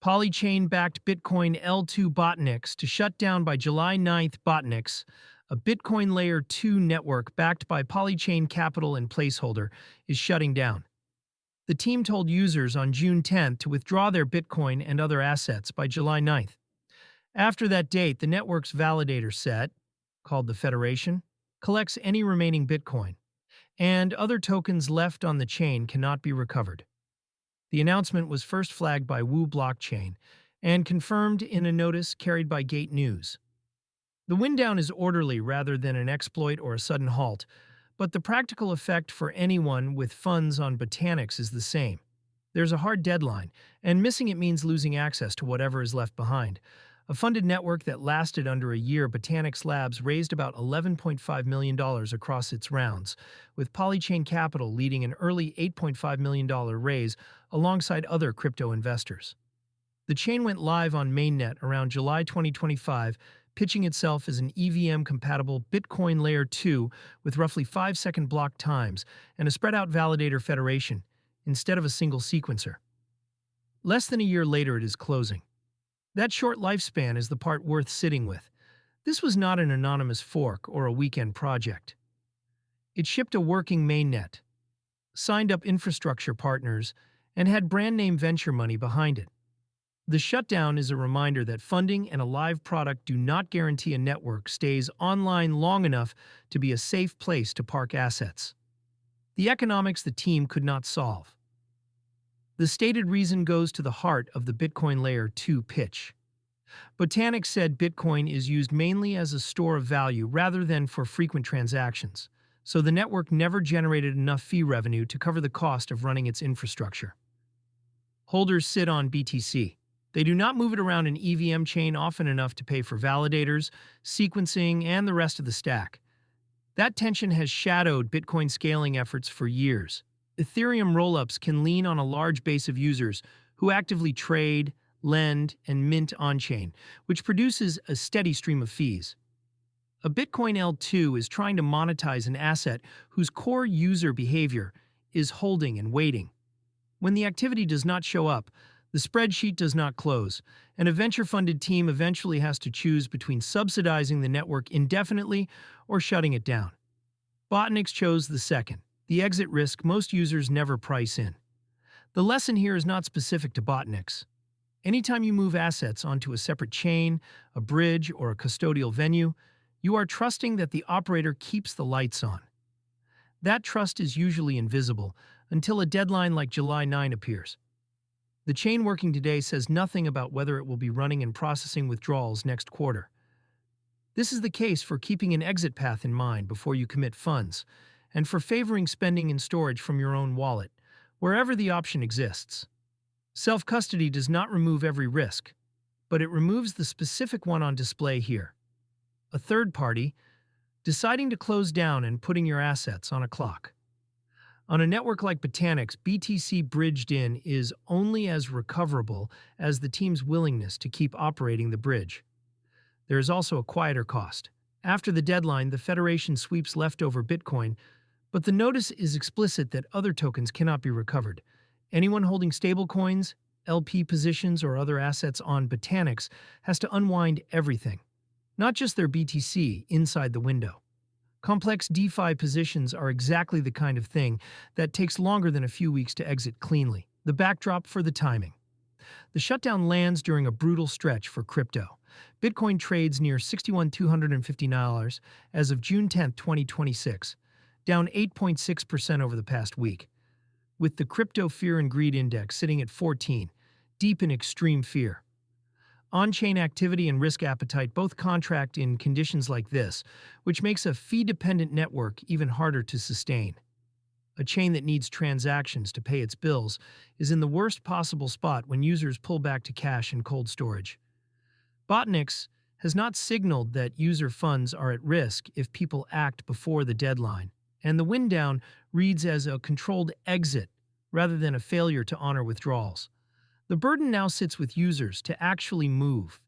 Polychain-backed Bitcoin L2 Botanix to shut down by July 9th. Botanix, a Bitcoin Layer 2 network backed by Polychain Capital and Placeholder, is shutting down. The team told users on June 10th to withdraw their Bitcoin and other assets by July 9th. After that date, the network's validator set, called the Federation, collects any remaining Bitcoin, and other tokens left on the chain cannot be recovered. The announcement was first flagged by Wu Blockchain and confirmed in a notice carried by Gate News. The wind down is orderly rather than an exploit or a sudden halt, but the practical effect for anyone with funds on Botanix is the same. There's a hard deadline, and missing it means losing access to whatever is left behind. A funded network that lasted under a year, Botanix Labs raised about $11.5 million across its rounds, with Polychain Capital leading an early $8.5 million raise alongside other crypto investors. The chain went live on mainnet around July 2025, pitching itself as an EVM-compatible Bitcoin Layer 2 with roughly 5-second block times and a spread-out validator federation, instead of a single sequencer. Less than a year later, it is closing. That short lifespan is the part worth sitting with. This was not an anonymous fork or a weekend project. It shipped a working mainnet, signed up infrastructure partners, and had brand-name venture money behind it. The shutdown is a reminder that funding and a live product do not guarantee a network stays online long enough to be a safe place to park assets. The economics the team could not solve. The stated reason goes to the heart of the Bitcoin Layer 2 pitch. Botanix said Bitcoin is used mainly as a store of value rather than for frequent transactions, so the network never generated enough fee revenue to cover the cost of running its infrastructure. Holders sit on BTC. They do not move it around an EVM chain often enough to pay for validators, sequencing, and the rest of the stack. That tension has shadowed Bitcoin scaling efforts for years. Ethereum rollups can lean on a large base of users who actively trade, lend, and mint on-chain, which produces a steady stream of fees. A Bitcoin L2 is trying to monetize an asset whose core user behavior is holding and waiting. When the activity does not show up, the spreadsheet does not close, and a venture-funded team eventually has to choose between subsidizing the network indefinitely or shutting it down. Botanix chose the second. The exit risk most users never price in. The lesson here is not specific to Botanix. Anytime you move assets onto a separate chain, a bridge, or a custodial venue, you are trusting that the operator keeps the lights on. That trust is usually invisible until a deadline like July 9 appears. The chain working today says nothing about whether it will be running and processing withdrawals next quarter. This is the case for keeping an exit path in mind before you commit funds, and for favoring spending and storage from your own wallet, wherever the option exists. Self-custody does not remove every risk, but it removes the specific one on display here. A third party deciding to close down and putting your assets on a clock. On a network like Botanix, BTC bridged in is only as recoverable as the team's willingness to keep operating the bridge. There is also a quieter cost. After the deadline, the Federation sweeps leftover Bitcoin, but the notice is explicit that other tokens cannot be recovered. Anyone holding stablecoins, LP positions, or other assets on Botanix has to unwind everything, not just their BTC, inside the window. Complex DeFi positions are exactly the kind of thing that takes longer than a few weeks to exit cleanly. The backdrop for the timing. The shutdown lands during a brutal stretch for crypto. Bitcoin trades near $61,250 as of June 10, 2026, down 8.6% over the past week, with the Crypto Fear and Greed Index sitting at 14, deep in extreme fear. On-chain activity and risk appetite both contract in conditions like this, which makes a fee-dependent network even harder to sustain. A chain that needs transactions to pay its bills is in the worst possible spot when users pull back to cash and cold storage. Botanix has not signaled that user funds are at risk if people act before the deadline, and the wind down reads as a controlled exit rather than a failure to honor withdrawals. The burden now sits with users to actually move,